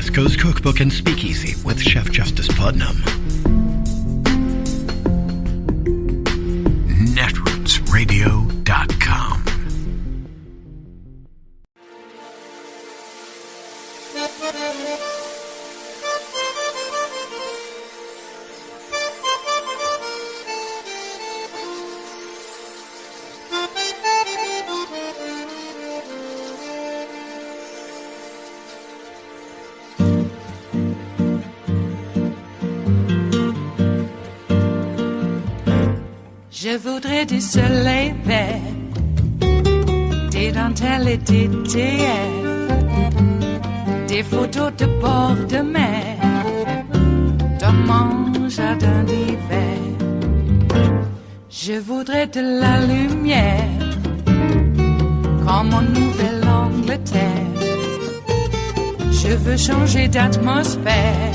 West Coast Cookbook and Speakeasy with Chef Justice Putnam. Netrootsradio.com. Je voudrais du soleil vert, des dentelles et des théières, des photos de bord de mer, dans mon jardin d'hiver. Je voudrais de la lumière, comme en Nouvelle-Angleterre. Je veux changer d'atmosphère,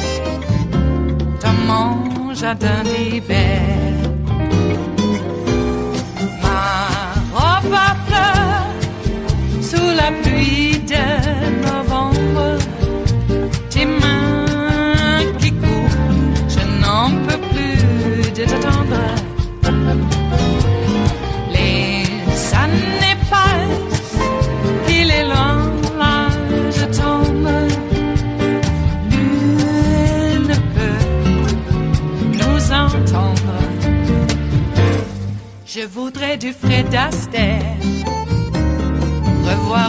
dans mon jardin d'hiver. Ma fleur sous la pluie de novembre, tes mains qui courent, je n'en peux plus de t'attendre. Les années passent, il est loin, là je tombe. Nul ne peut nous entendre. Je voudrais du Fred Astaire. All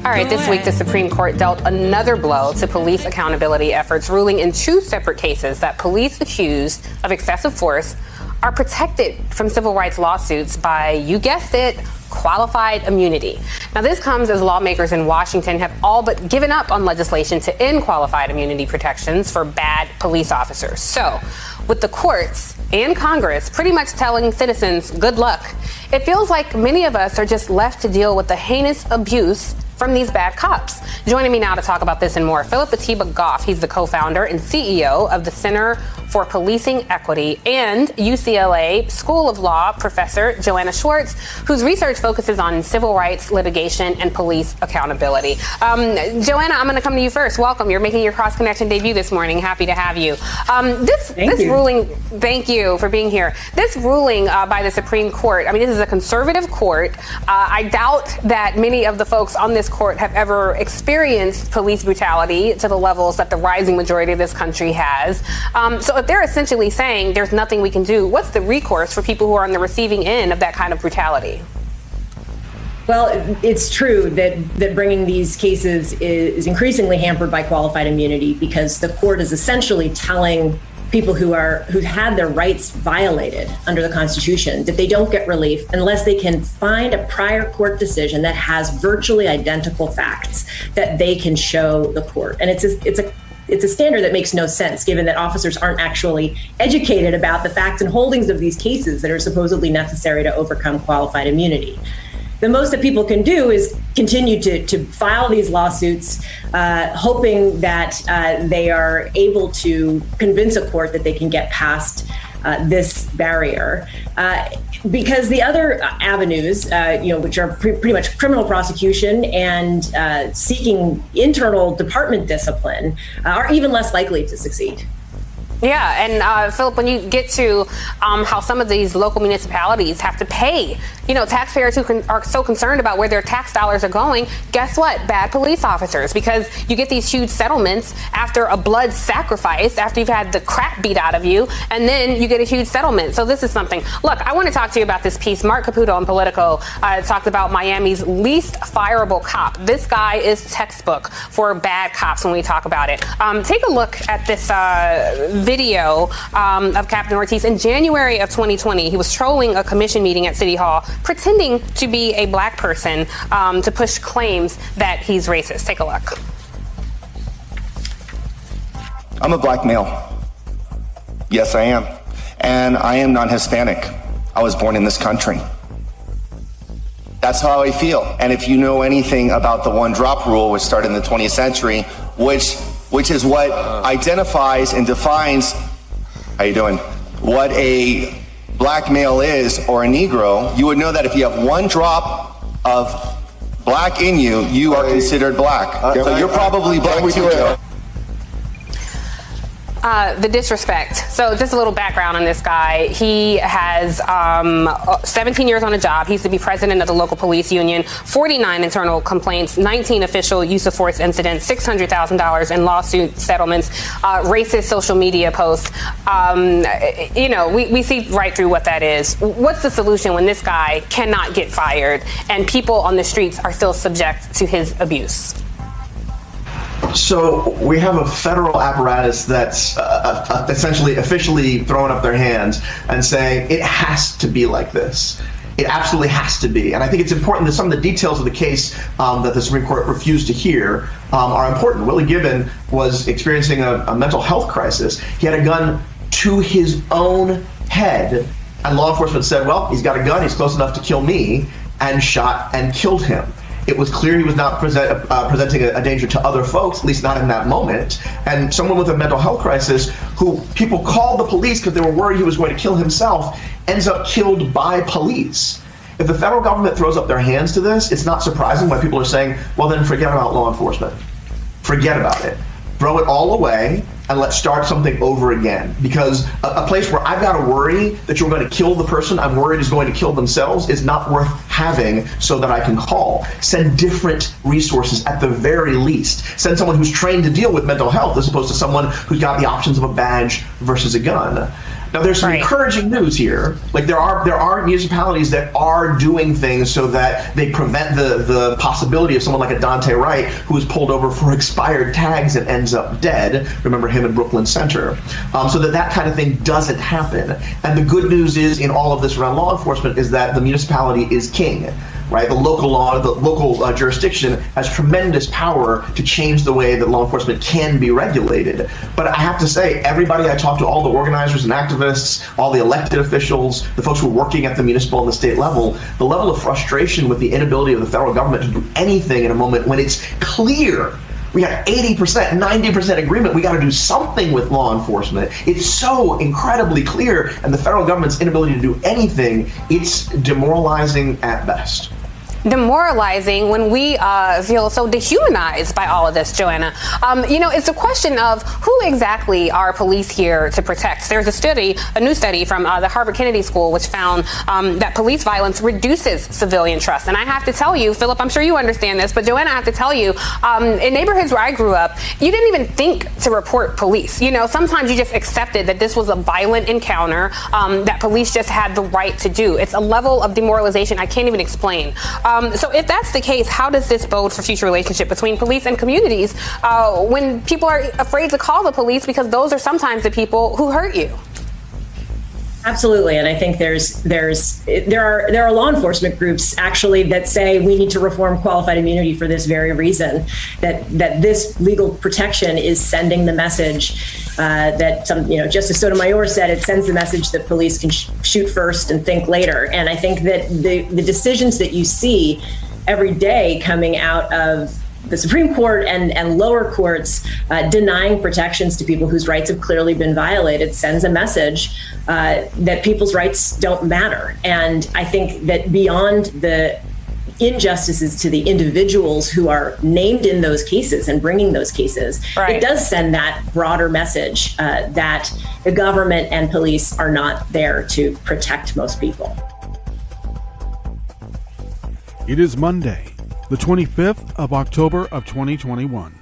right, this week the Supreme Court dealt another blow to police accountability efforts, ruling in two separate cases that police accused of excessive force are protected from civil rights lawsuits by, you guessed it, qualified immunity. Now, this comes as lawmakers in Washington have all but given up on legislation to end qualified immunity protections for bad police officers. So, with the courts and Congress pretty much telling citizens good luck, it feels like many of us are just left to deal with the heinous abuse from these bad cops. Joining me now to talk about this and more, Appétit Goff. He's the co-founder and CEO of the Center for Policing Equity, and UCLA School of Law professor Joanna Schwartz, whose research focuses on civil rights litigation and police accountability. Joanna, I'm going to come to you first. Welcome. You're making your Cross Connection debut this morning. Happy to have you. This ruling, thank you for being here. This ruling by the Supreme Court, I mean, this is a conservative court. I doubt that many of the folks on this court have ever experienced police brutality to the levels that the rising majority of this country has. So if they're essentially saying there's nothing we can do, what's the recourse for people who are on the receiving end of that kind of brutality? Well, it's true that bringing these cases is increasingly hampered by qualified immunity, because the court is essentially telling people who've had their rights violated under the Constitution that they don't get relief unless they can find a prior court decision that has virtually identical facts that they can show the court. And it's a standard that makes no sense, given that officers aren't actually educated about the facts and holdings of these cases that are supposedly necessary to overcome qualified immunity. The most that people can do is continue to file these lawsuits, hoping that they are able to convince a court that they can get past this barrier. Because the other avenues, which are pretty much criminal prosecution and seeking internal department discipline, are even less likely to succeed. Yeah, and Philip, when you get to how some of these local municipalities have to pay, taxpayers who are so concerned about where their tax dollars are going, guess what? Bad police officers, because you get these huge settlements after a blood sacrifice, after you've had the crap beat out of you, and then you get a huge settlement. So this is something. Look, I want to talk to you about this piece. Mark Caputo in Politico talked about Miami's least fireable cop. This guy is textbook for bad cops when we talk about it. Take a look at this video of Captain Ortiz in January of 2020. He was trolling a commission meeting at City Hall, pretending to be a black person to push claims that he's racist. Take a look. I'm a black male. Yes, I am. And I am non-Hispanic. I was born in this country. That's how I feel. And if you know anything about the one drop rule, which started in the 20th century, which is what identifies and defines, how you doing, what a black male is, or a Negro, you would know that if you have one drop of black in you, you are considered black. So you're probably black too, Joe. The disrespect. So just a little background on this guy. He has 17 years on the job. He used to be president of the local police union, 49 internal complaints, 19 official use of force incidents, $600,000 in lawsuit settlements, racist social media posts. We see right through what that is. What's the solution when this guy cannot get fired and people on the streets are still subject to his abuse? So we have a federal apparatus that's essentially officially throwing up their hands and saying it has to be like this. It absolutely has to be. And I think it's important that some of the details of the case that the Supreme Court refused to hear are important. Willie Gibbon was experiencing a mental health crisis. He had a gun to his own head, and law enforcement said, well, he's got a gun, he's close enough to kill me, and shot and killed him. It was clear he was not presenting a danger to other folks, at least not in that moment. And someone with a mental health crisis who people called the police because they were worried he was going to kill himself ends up killed by police. If the federal government throws up their hands to this, it's not surprising why people are saying, well, then forget about law enforcement. Forget about it. Throw it all away and let's start something over again. Because a place where I've got to worry that you're going to kill the person I'm worried is going to kill themselves is not worth having so that I can call. Send different resources at the very least. Send someone who's trained to deal with mental health as opposed to someone who's got the options of a badge versus a gun. Now, there's some encouraging news here. Like there are municipalities that are doing things so that they prevent the possibility of someone like a Dante Wright who is pulled over for expired tags and ends up dead. Remember him in Brooklyn Center. So that kind of thing doesn't happen. And the good news is in all of this around law enforcement is that the municipality is king. Right, the local law, the local jurisdiction has tremendous power to change the way that law enforcement can be regulated. But I have to say, everybody I talk to, all the organizers and activists, all the elected officials, the folks who are working at the municipal and the state level, the level of frustration with the inability of the federal government to do anything in a moment when it's clear we have 80%, 90% agreement. We got to do something with law enforcement. It's so incredibly clear, and the federal government's inability to do anything, it's demoralizing at best. Demoralizing when we feel so dehumanized by all of this, Joanna. It's a question of who exactly are police here to protect. There's a new study from the Harvard Kennedy School, which found that police violence reduces civilian trust. And I have to tell you, Philip, I'm sure you understand this, but Joanna, I have to tell you, in neighborhoods where I grew up, you didn't even think to report police. Sometimes you just accepted that this was a violent encounter that police just had the right to do. It's a level of demoralization I can't even explain. So if that's the case, how does this bode for future relationship between police and communities when people are afraid to call the police because those are sometimes the people who hurt you? Absolutely, and I think there are law enforcement groups actually that say we need to reform qualified immunity for this very reason. That this legal protection is sending the message that Justice Sotomayor said. It sends the message that police can shoot first and think later. And I think that the decisions that you see every day coming out of the Supreme Court and lower courts denying protections to people whose rights have clearly been violated sends a message that people's rights don't matter. And I think that beyond the injustices to the individuals who are named in those cases and bringing those cases, it does send that broader message that the government and police are not there to protect most people. It is Monday, the 25th of October of 2021,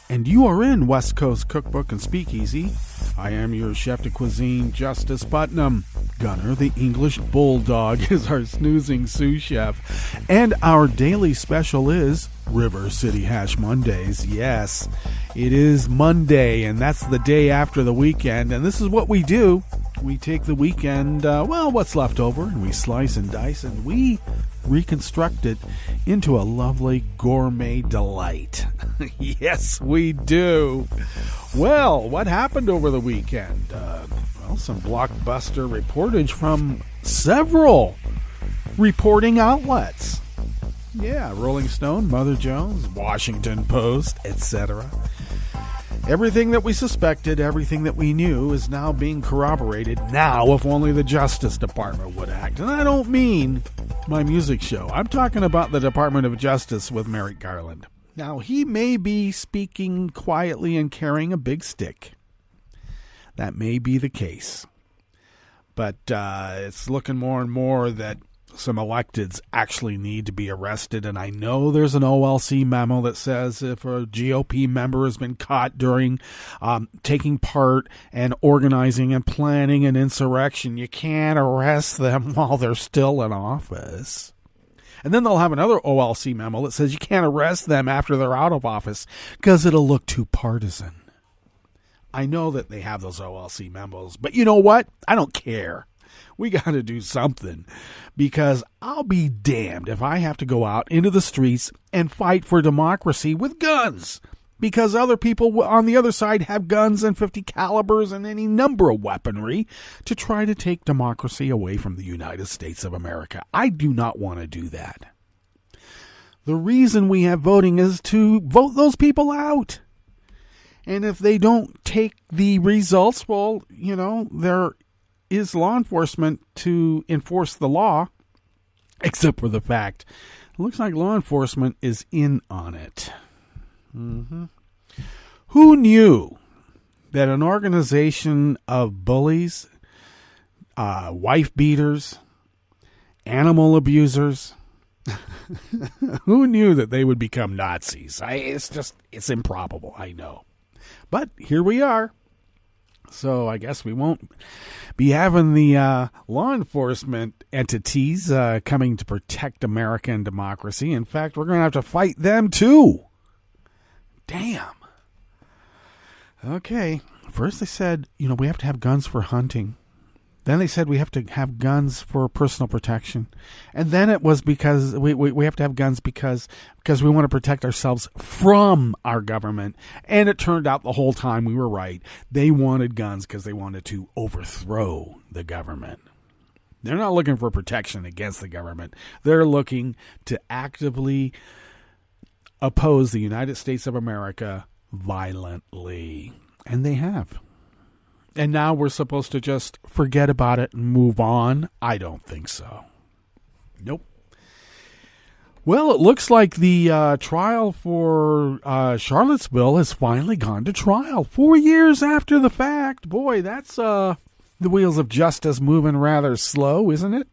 and you are in West Coast Cookbook and Speakeasy. I am your chef de cuisine, Justice Putnam. Gunner, the English bulldog, is our snoozing sous chef, and our daily special is River City Hash Mondays. Yes, it is Monday, and that's the day after the weekend, and this is what we do. We take the weekend, what's left over, and we slice and dice, and we reconstruct it into a lovely gourmet delight. Yes, we do. Well, what happened over the weekend? Some blockbuster reportage from several reporting outlets. Yeah, Rolling Stone, Mother Jones, Washington Post, etc. Everything that we suspected, everything that we knew is now being corroborated now if only the Justice Department would act. And I don't mean my music show. I'm talking about the Department of Justice with Merrick Garland. Now, he may be speaking quietly and carrying a big stick, that may be the case. But it's looking more and more that some electeds actually need to be arrested. And I know there's an OLC memo that says if a GOP member has been caught during taking part and organizing and planning an insurrection, you can't arrest them while they're still in office. And then they'll have another OLC memo that says you can't arrest them after they're out of office because it'll look too partisan. I know that they have those OLC memos, but you know what? I don't care. We got to do something, because I'll be damned if I have to go out into the streets and fight for democracy with guns, because other people on the other side have guns and 50 calibers and any number of weaponry to try to take democracy away from the United States of America. I do not want to do that. The reason we have voting is to vote those people out. And if they don't take the results, well, you know, there is law enforcement to enforce the law, except for the fact it looks like law enforcement is in on it. Who knew that an organization of bullies, wife beaters, animal abusers, who knew that they would become Nazis? It's improbable, I know. But here we are. So I guess we won't be having the law enforcement entities coming to protect American democracy. In fact, we're going to have to fight them too. Damn. Okay. First they said, you know, we have to have guns for hunting. Then they said we have to have guns for personal protection. And then it was because we have to have guns because we want to protect ourselves from our government. And it turned out the whole time we were right. They wanted guns because they wanted to overthrow the government. They're not looking for protection against the government. They're looking to actively oppose the United States of America violently. And they have. And now we're supposed to just forget about it and move on? I don't think so. Nope. Well, it looks like the trial for Charlottesville has finally gone to trial 4 years after the fact. Boy, that's the wheels of justice moving rather slow, isn't it?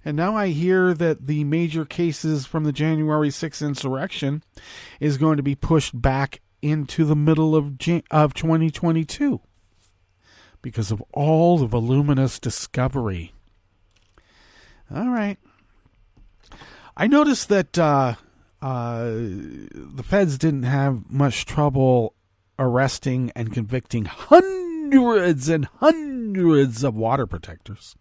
And now I hear that the major cases from the January 6th insurrection is going to be pushed back into the middle of 2022. Because of all the voluminous discovery. All right. I noticed that the feds didn't have much trouble arresting and convicting hundreds and hundreds of water protectors.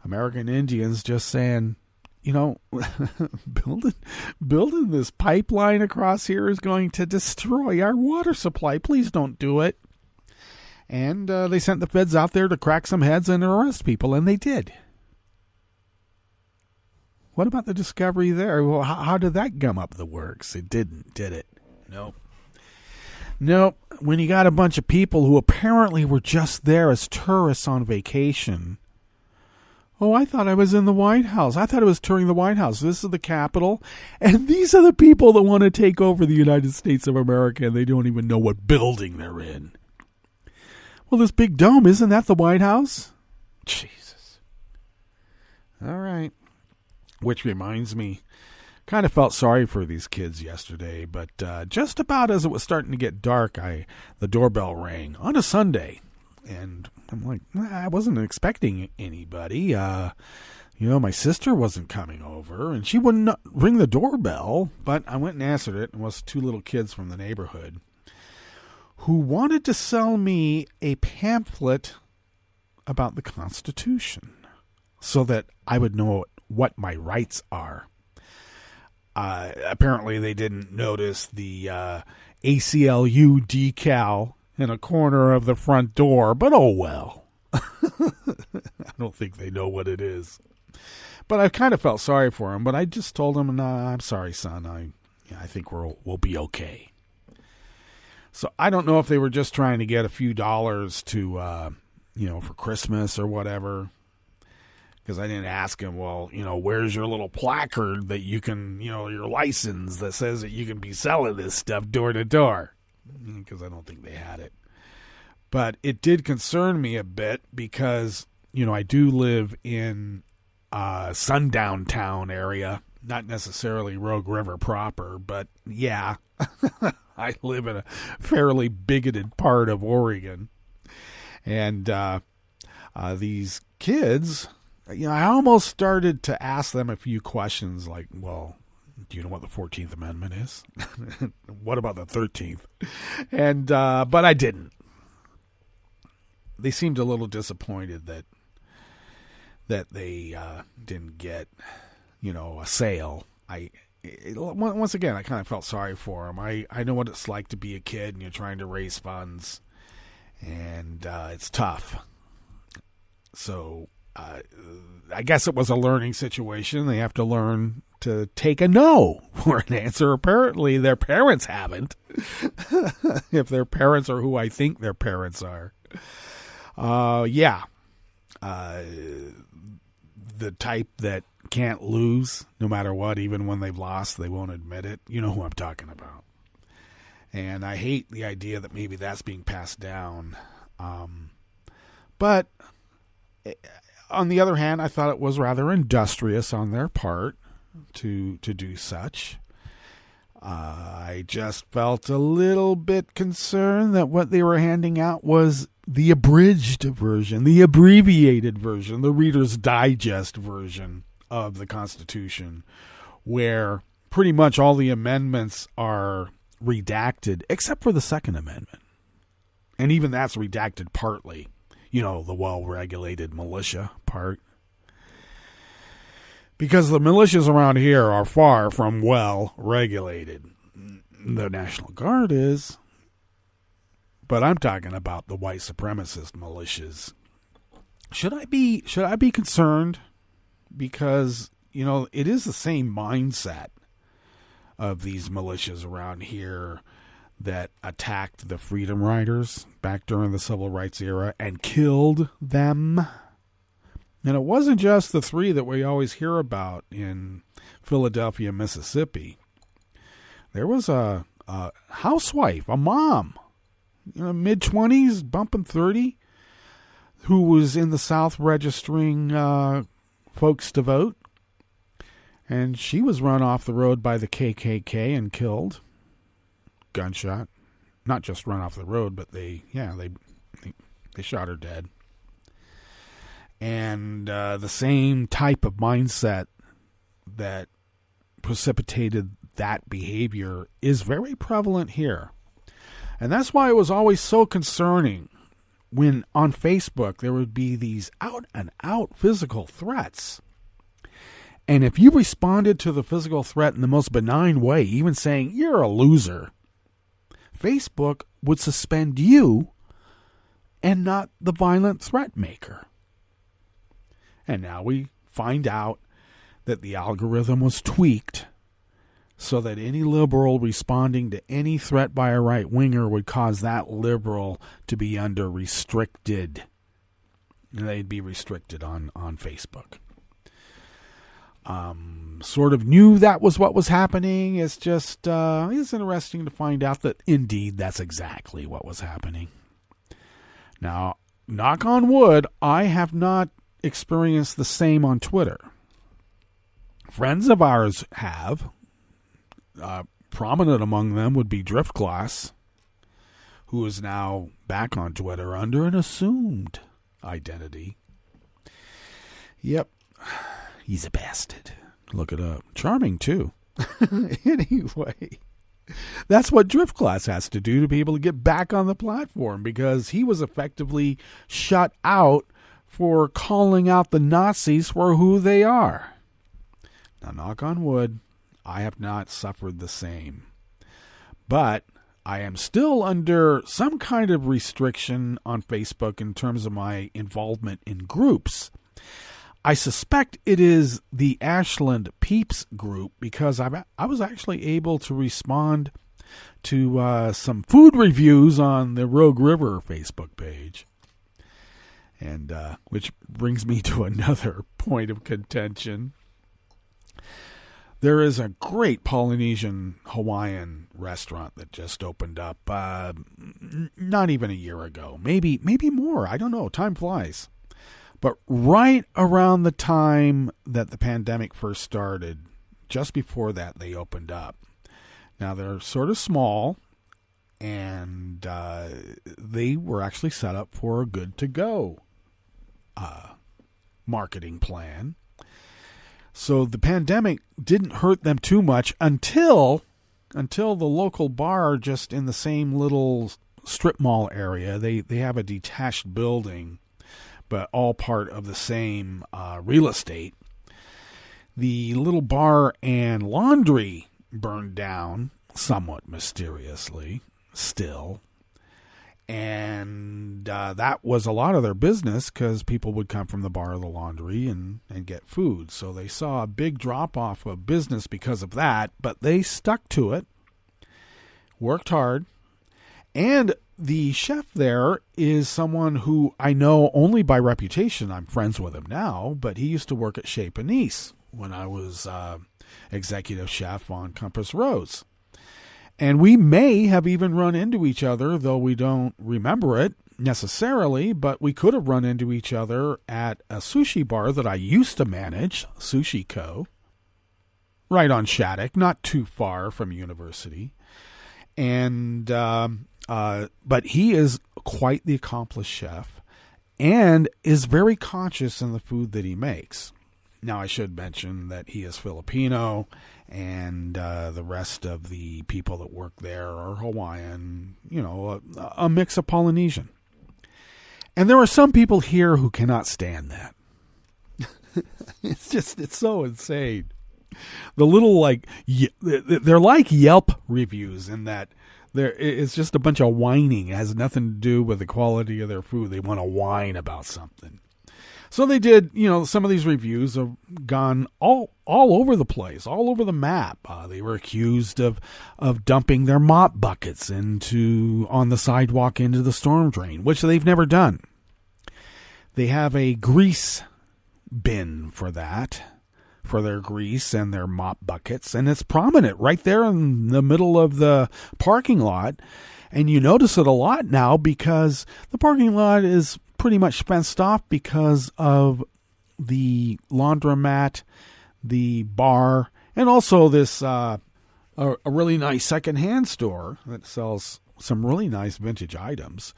American Indians just saying, you know, building this pipeline across here is going to destroy our water supply. Please don't do it. And they sent the feds out there to crack some heads and arrest people, and they did. What about the discovery there? Well, how did that gum up the works? It didn't, did it? Nope. When you got a bunch of people who apparently were just there as tourists on vacation. Oh, I thought I was in the White House. I thought I was touring the White House. This is the Capitol. And these are the people that want to take over the United States of America, and they don't even know what building they're in. Well, this big dome, isn't that the White House? Jesus. All right. Which reminds me, kind of felt sorry for these kids yesterday, but just about as it was starting to get dark, the doorbell rang on a Sunday. And I'm like, I wasn't expecting anybody. You know, my sister wasn't coming over, and she wouldn't ring the doorbell, but I went and answered it, and it was two little kids from the neighborhood who wanted to sell me a pamphlet about the Constitution so that I would know what my rights are. Apparently they didn't notice the ACLU decal in a corner of the front door, but oh well. I don't think they know what it is. But I kind of felt sorry for him, but I just told him, "Nah, I'm sorry, son. I think we'll be okay." So I don't know if they were just trying to get a few dollars to, for Christmas or whatever. Because I didn't ask him, well, where's your little placard that you can, your license that says that you can be selling this stuff door to door. because I don't think they had it. But it did concern me a bit because, I do live in a sundown town area, not necessarily Rogue River proper, but yeah, I live in a fairly bigoted part of Oregon. And these kids, I almost started to ask them a few questions like, well, do you know what the 14th Amendment is? What about the 13th? And but I didn't. They seemed a little disappointed that they didn't get, a sale. Once again, I kind of felt sorry for them. I know what it's like to be a kid and you're trying to raise funds, and it's tough. So I guess it was a learning situation. They have to learn to take a no for an answer. Apparently, their parents haven't. If their parents are who I think their parents are. The type that can't lose no matter what, even when they've lost, they won't admit it. You know who I'm talking about. And I hate the idea that maybe that's being passed down. But on the other hand, I thought it was rather industrious on their part to do such. I just felt a little bit concerned that what they were handing out was the abridged version, the abbreviated version, the Reader's Digest version of the Constitution, where pretty much all the amendments are redacted, except for the Second Amendment. And even that's redacted partly, the well-regulated militia part. Because the militias around here are far from well-regulated. The National Guard is. But I'm talking about the white supremacist militias. Should I be concerned? Because, it is the same mindset of these militias around here that attacked the Freedom Riders back during the Civil Rights era and killed them. And it wasn't just the three that we always hear about in Philadelphia, Mississippi. There was a housewife, a mom, mid-20s, bumping 30, who was in the South registering folks to vote. And she was run off the road by the KKK and killed. Gunshot. Not just run off the road, but they shot her dead. And the same type of mindset that precipitated that behavior is very prevalent here. And that's why it was always so concerning when on Facebook there would be these out-and-out physical threats. And if you responded to the physical threat in the most benign way, even saying, you're a loser, Facebook would suspend you and not the violent threat maker. And now we find out that the algorithm was tweaked so that any liberal responding to any threat by a right-winger would cause that liberal to be under restricted. They'd be restricted on Facebook. Sort of knew that was what was happening. It's just it's interesting to find out that indeed that's exactly what was happening. Now, knock on wood, I have not experienced the same on Twitter. Friends of ours have. Prominent among them would be Driftglass, who is now back on Twitter under an assumed identity. Yep, he's a bastard. Look it up. Charming, too. Anyway, that's what Driftglass has to do to be able to get back on the platform, because he was effectively shut out for calling out the Nazis for who they are. Now, knock on wood, I have not suffered the same. But I am still under some kind of restriction on Facebook in terms of my involvement in groups. I suspect it is the Ashland Peeps group, because I was actually able to respond to some food reviews on the Rogue River Facebook page. And which brings me to another point of contention. There is a great Polynesian Hawaiian restaurant that just opened up not even a year ago. Maybe more. I don't know. Time flies. But right around the time that the pandemic first started, just before that, they opened up. Now, they're sort of small, and they were actually set up for a good-to-go marketing plan. So the pandemic didn't hurt them too much until the local bar just in the same little strip mall area. They have a detached building, but all part of the same real estate. The little bar and laundry burned down somewhat mysteriously still. And that was a lot of their business because people would come from the bar or the laundry and get food. So they saw a big drop-off of business because of that, but they stuck to it, worked hard. And the chef there is someone who I know only by reputation. I'm friends with him now, but he used to work at Chez Panisse when I was executive chef on Compass Rose. And we may have even run into each other, though we don't remember it necessarily, but we could have run into each other at a sushi bar that I used to manage, Sushi Co., right on Shattuck, not too far from University. And but he is quite the accomplished chef and is very conscious in the food that he makes. Now, I should mention that he is Filipino, and the rest of the people that work there are Hawaiian, a mix of Polynesian. And there are some people here who cannot stand that. It's so insane. The little, they're like Yelp reviews in that it's just a bunch of whining. It has nothing to do with the quality of their food. They want to whine about something. So they did, some of these reviews have gone all over the place, all over the map. They were accused of dumping their mop buckets on the sidewalk into the storm drain, which they've never done. They have a grease bin for that, for their grease and their mop buckets, and it's prominent right there in the middle of the parking lot. And you notice it a lot now because the parking lot is pretty much fenced off because of the laundromat, the bar, and also this a really nice secondhand store that sells some really nice vintage items.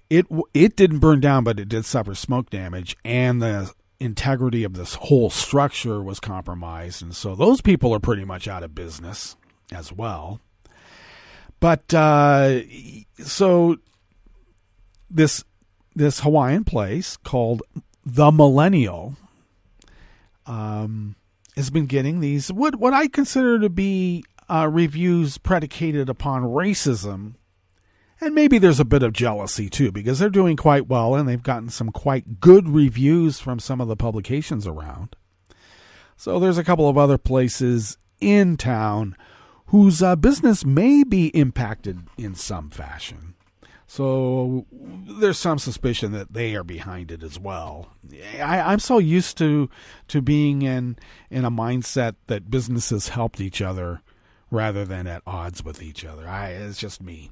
It didn't burn down, but it did suffer smoke damage, and the integrity of this whole structure was compromised, and so those people are pretty much out of business as well. But so this Hawaiian place called The Millennial has been getting these what I consider to be reviews predicated upon racism, and maybe there's a bit of jealousy too, because they're doing quite well and they've gotten some quite good reviews from some of the publications around. So there's a couple of other places in town whose business may be impacted in some fashion. So there's some suspicion that they are behind it as well. I'm so used to being in a mindset that businesses helped each other rather than at odds with each other. It's just me.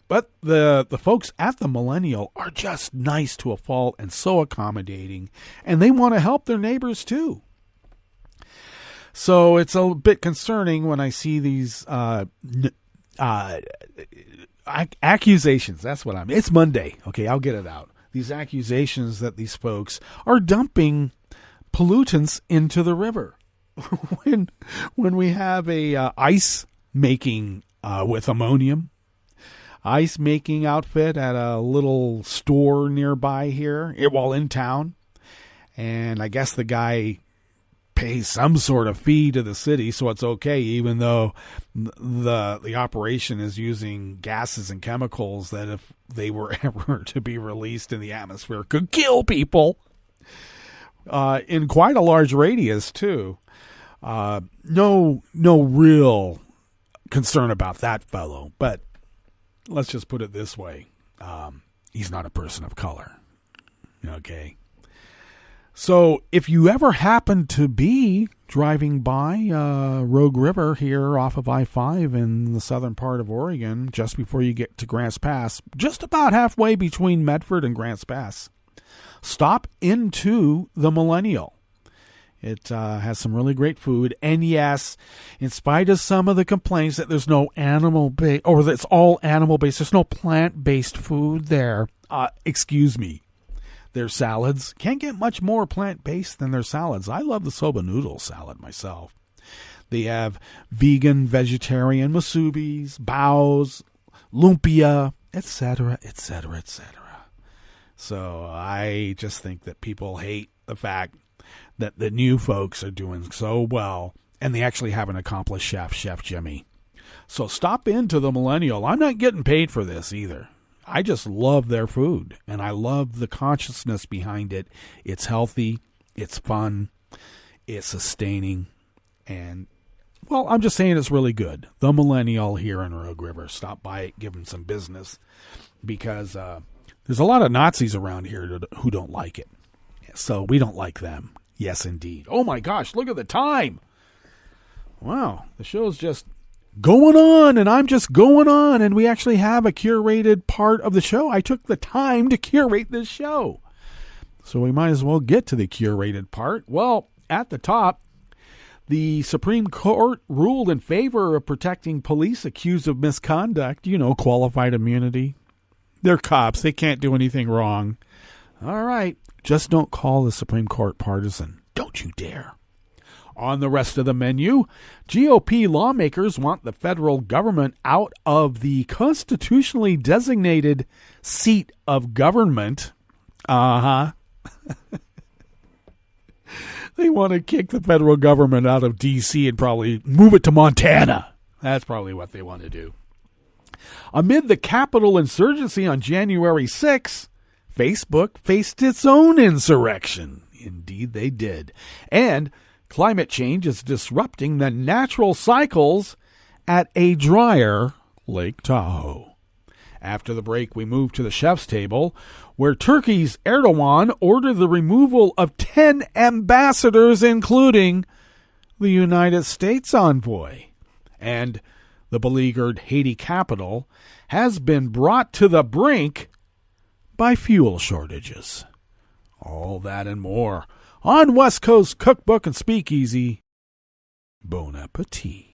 But the folks at the Millennial are just nice to a fault and so accommodating, and they want to help their neighbors too. So it's a bit concerning when I see these accusations. That's what it's Monday. Okay, I'll get it out. These accusations that these folks are dumping pollutants into the river. when we have a ice making with ammonium, ice making outfit at a little store nearby here, while in town, and I guess the guy pays some sort of fee to the city, so it's okay, even though the operation is using gases and chemicals that, if they were ever to be released in the atmosphere, could kill people in quite a large radius too. No real concern about that fellow, but let's just put it this way: he's not a person of color. Okay. So if you ever happen to be driving by Rogue River here off of I-5 in the southern part of Oregon, just before you get to Grants Pass, just about halfway between Medford and Grants Pass, stop into the Millennial. It has some really great food. And yes, in spite of some of the complaints that there's no animal-based, or that it's all animal-based, there's no plant-based food there. Excuse me. Their salads can't get much more plant-based than their salads. I love the soba noodle salad myself. They have vegan, vegetarian musubis, baos, lumpia, etc., etc., etc. So I just think that people hate the fact that the new folks are doing so well, and they actually have an accomplished chef, Chef Jimmy. So stop into the Millennial. I'm not getting paid for this either. I just love their food, and I love the consciousness behind it. It's healthy, it's fun, it's sustaining, and, well, I'm just saying it's really good. The Millennial here in Rogue River. Stop by it, give them some business, because there's a lot of Nazis around here who don't like it. So we don't like them. Yes, indeed. Oh, my gosh, look at the time. Wow, the show's just going on, and I'm just going on, and we actually have a curated part of the show. I took the time to curate this show, so we might as well get to the curated part. Well, at the top, the Supreme Court ruled in favor of protecting police accused of misconduct, qualified immunity. They're cops. They can't do anything wrong. All right, just don't call the Supreme Court partisan. Don't you dare. On the rest of the menu, GOP lawmakers want the federal government out of the constitutionally designated seat of government. They want to kick the federal government out of D.C. and probably move it to Montana. That's probably what they want to do. Amid the Capitol insurgency on January 6th, Facebook faced its own insurrection. Indeed, they did. And climate change is disrupting the natural cycles at a drier Lake Tahoe. After the break, we move to the chef's table, where Turkey's Erdogan ordered the removal of 10 ambassadors, including the United States envoy. And the beleaguered Haiti capital has been brought to the brink by fuel shortages. All that and more on West Coast Cookbook and Speakeasy. Bon appetit.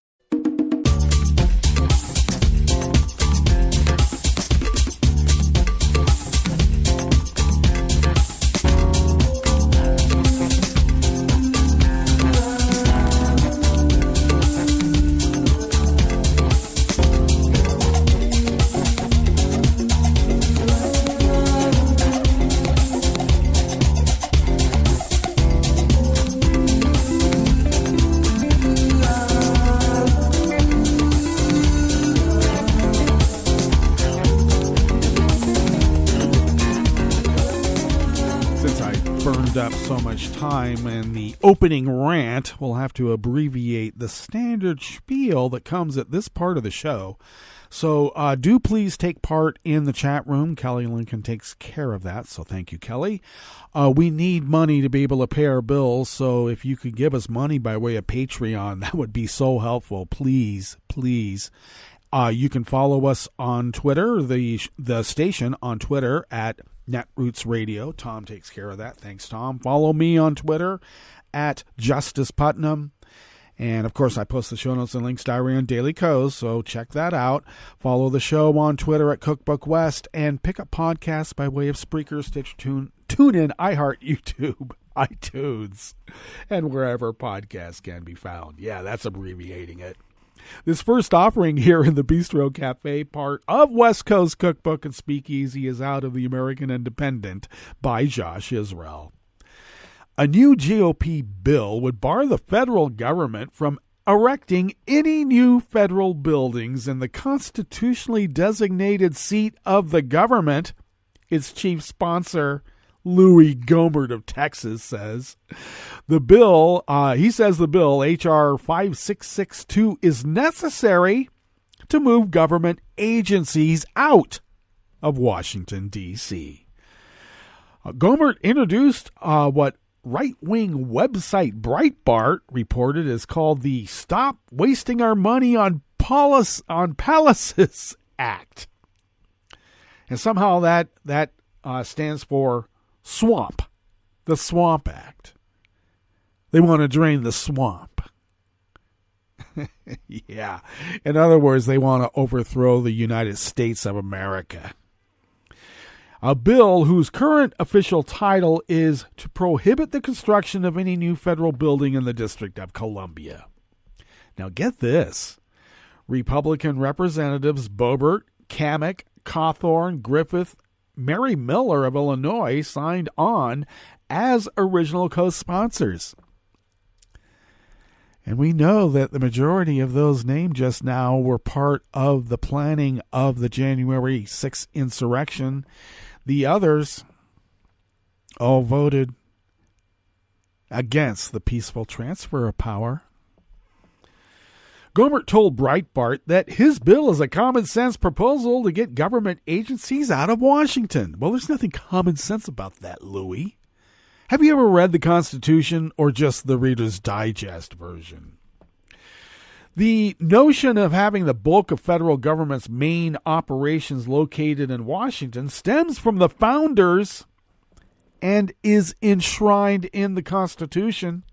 Up so much time, and the opening rant will have to abbreviate the standard spiel that comes at this part of the show. So do please take part in the chat room. Kelly Lincoln takes care of that, so thank you, Kelly. We need money to be able to pay our bills, so if you could give us money by way of Patreon, that would be so helpful. Please, please. You can follow us on Twitter, the station on Twitter at Netroots Radio. Tom takes care of that. Thanks, Tom. Follow me on Twitter at Justice Putnam. And, of course, I post the show notes and links diary on Daily Kos, so check that out. Follow the show on Twitter at Cookbook West, and pick up podcasts by way of Spreaker, Stitcher, TuneIn, iHeart, YouTube, iTunes, and wherever podcasts can be found. Yeah, that's abbreviating it. This first offering here in the Bistro Cafe part of West Coast Cookbook and Speakeasy is out of the American Independent by Josh Israel. A new GOP bill would bar the federal government from erecting any new federal buildings in the constitutionally designated seat of the government, its chief sponsor, Louis Gohmert of Texas, says. The bill, he says the bill, H.R. 5662, is necessary to move government agencies out of Washington, D.C. Gohmert introduced what right-wing website Breitbart reported is called the Stop Wasting Our Money on Palaces Act. And somehow that stands for swamp, the Swamp Act. They want to drain the swamp. Yeah. In other words, they want to overthrow the United States of America. A bill whose current official title is to prohibit the construction of any new federal building in the District of Columbia. Now get this. Republican Representatives Boebert, Kamek, Cawthorn, Griffith, Mary Miller of Illinois signed on as original co-sponsors. And we know that the majority of those named just now were part of the planning of the January 6th insurrection. The others all voted against the peaceful transfer of power. Gohmert told Breitbart that his bill is a common-sense proposal to get government agencies out of Washington. Well, there's nothing common sense about that, Louis. Have you ever read the Constitution or just the Reader's Digest version? The notion of having the bulk of federal government's main operations located in Washington stems from the founders and is enshrined in the Constitution.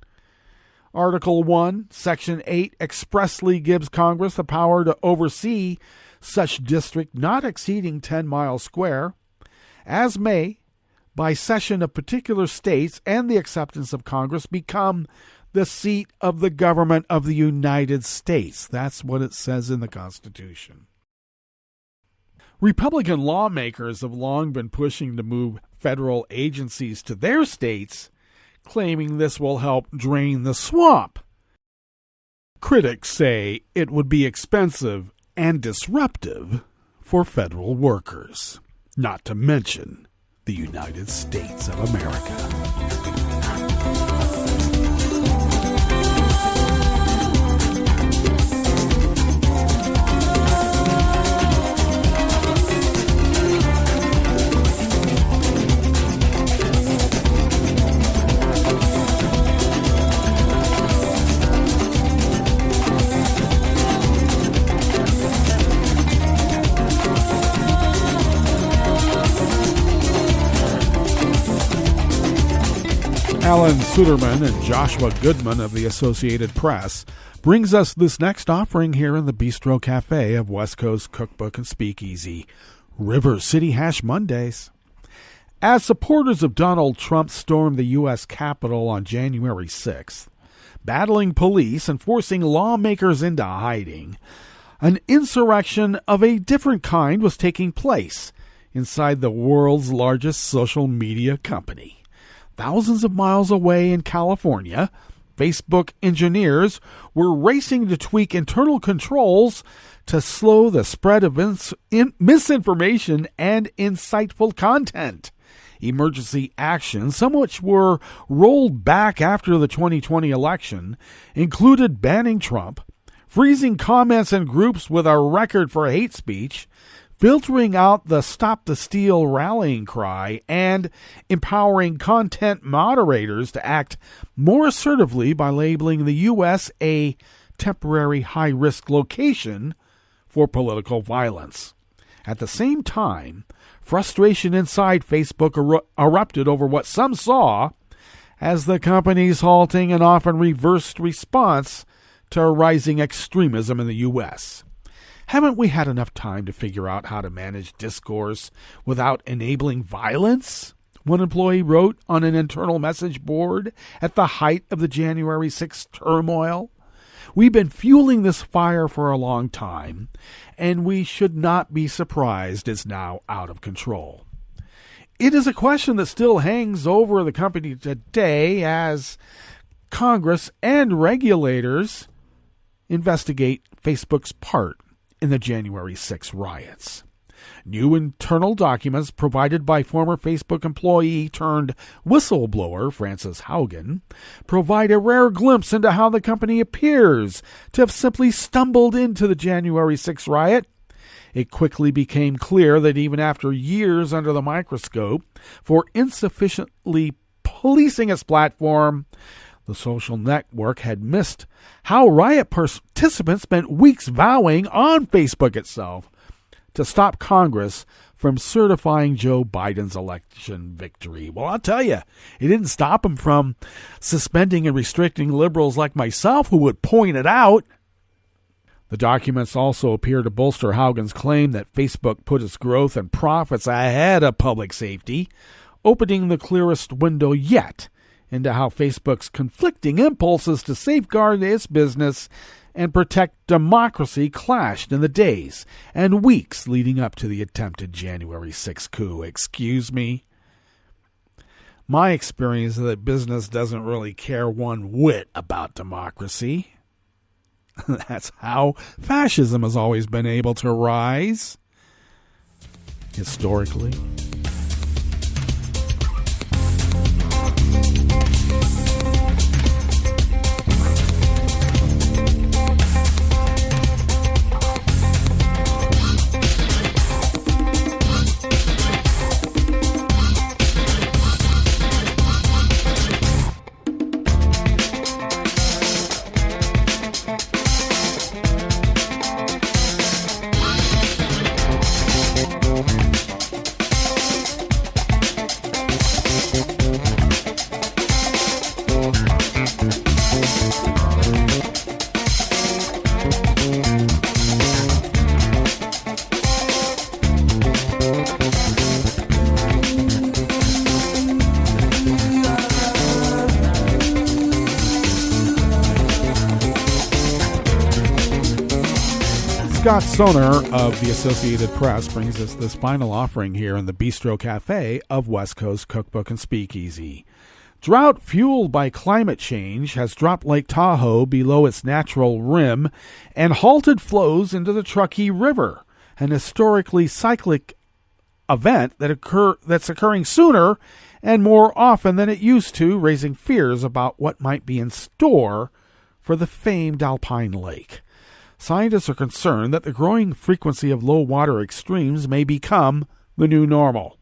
Article 1, Section 8 expressly gives Congress the power to oversee such district not exceeding 10 miles square, as may, by cession of particular states and the acceptance of Congress, become the seat of the government of the United States. That's what it says in the Constitution. Republican lawmakers have long been pushing to move federal agencies to their states, claiming this will help drain the swamp. Critics say it would be expensive and disruptive for federal workers, not to mention the United States of America. Alan Suderman and Joshua Goodman of the Associated Press brings us this next offering here in the Bistro Cafe of West Coast Cookbook and Speakeasy, River City Hash Mondays. As supporters of Donald Trump stormed the U.S. Capitol on January 6th, battling police and forcing lawmakers into hiding, an insurrection of a different kind was taking place inside the world's largest social media company. Thousands of miles away in California, Facebook engineers were racing to tweak internal controls to slow the spread of misinformation and insightful content. Emergency actions, some of which were rolled back after the 2020 election, included banning Trump, freezing comments in groups with a record for hate speech, filtering out the Stop the Steal rallying cry, and empowering content moderators to act more assertively by labeling the U.S. a temporary high-risk location for political violence. At the same time, frustration inside Facebook erupted over what some saw as the company's halting and often reversed response to rising extremism in the U.S. Haven't we had enough time to figure out how to manage discourse without enabling violence? One employee wrote on an internal message board at the height of the January 6th turmoil. We've been fueling this fire for a long time, and we should not be surprised it's now out of control. It is a question that still hangs over the company today as Congress and regulators investigate Facebook's part in the January 6 riots. New internal documents provided by former Facebook employee turned whistleblower Frances Haugen provide a rare glimpse into how the company appears to have simply stumbled into the January 6 riot. It quickly became clear that even after years under the microscope for insufficiently policing its platform. The social network had missed how riot participants spent weeks vowing on Facebook itself to stop Congress from certifying Joe Biden's election victory. Well, I'll tell you, it didn't stop him from suspending and restricting liberals like myself who would point it out. The documents also appear to bolster Haugen's claim that Facebook put its growth and profits ahead of public safety, opening the clearest window yet into how Facebook's conflicting impulses to safeguard its business and protect democracy clashed in the days and weeks leading up to the attempted January 6th coup. Excuse me? My experience is that business doesn't really care one whit about democracy. That's how fascism has always been able to rise, historically. Scott Soner of the Associated Press brings us this final offering here in the Bistro Cafe of West Coast Cookbook and Speakeasy. Drought fueled by climate change has dropped Lake Tahoe below its natural rim and halted flows into the Truckee River, an historically cyclic event that's occurring sooner and more often than it used to, raising fears about what might be in store for the famed alpine lake. Scientists are concerned that the growing frequency of low water extremes may become the new normal.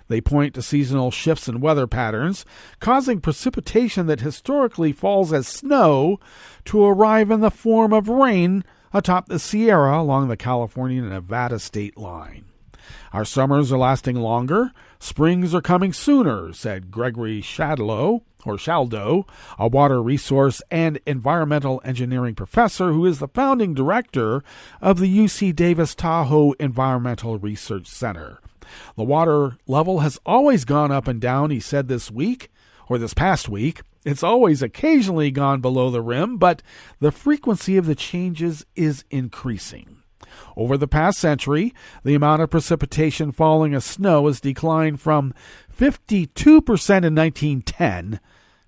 They point to seasonal shifts in weather patterns, causing precipitation that historically falls as snow to arrive in the form of rain atop the Sierra along the California and Nevada state line. Our summers are lasting longer. Springs are coming sooner, said Gregory Shaldo, a water resource and environmental engineering professor who is the founding director of the UC Davis Tahoe Environmental Research Center. The water level has always gone up and down, he said this past week. It's always occasionally gone below the rim, but the frequency of the changes is increasing. Over the past century, the amount of precipitation falling as snow has declined from 52% in 1910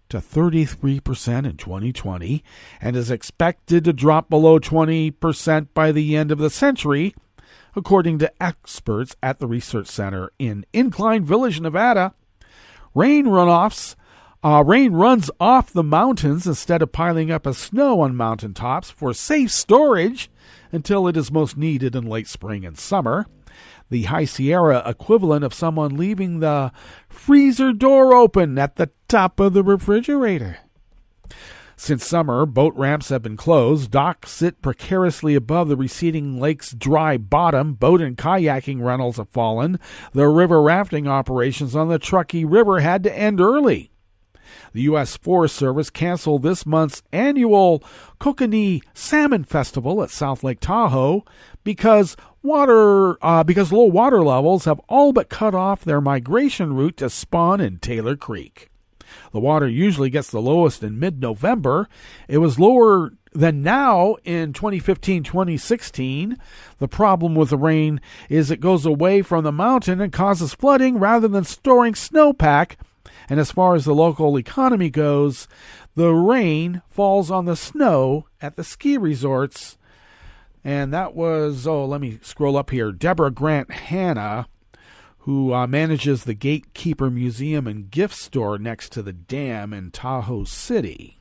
to 33% in 2020 and is expected to drop below 20% by the end of the century, according to experts at the research center in Incline Village, Nevada. Rain runs off the mountains instead of piling up as snow on mountaintops for safe storage until it is most needed in late spring and summer. The High Sierra equivalent of someone leaving the freezer door open at the top of the refrigerator. Since summer, boat ramps have been closed, docks sit precariously above the receding lake's dry bottom, boat and kayaking rentals have fallen, the river rafting operations on the Truckee River had to end early. The U.S. Forest Service canceled this month's annual Kokanee Salmon Festival at South Lake Tahoe because low water levels have all but cut off their migration route to spawn in Taylor Creek. The water usually gets the lowest in mid-November. It was lower than now in 2015-2016. The problem with the rain is it goes away from the mountain and causes flooding rather than storing snowpack. And as far as the local economy goes, the rain falls on the snow at the ski resorts. And that was, let me scroll up here, Deborah Grant Hanna, who manages the Gatekeeper Museum and Gift Store next to the dam in Tahoe City.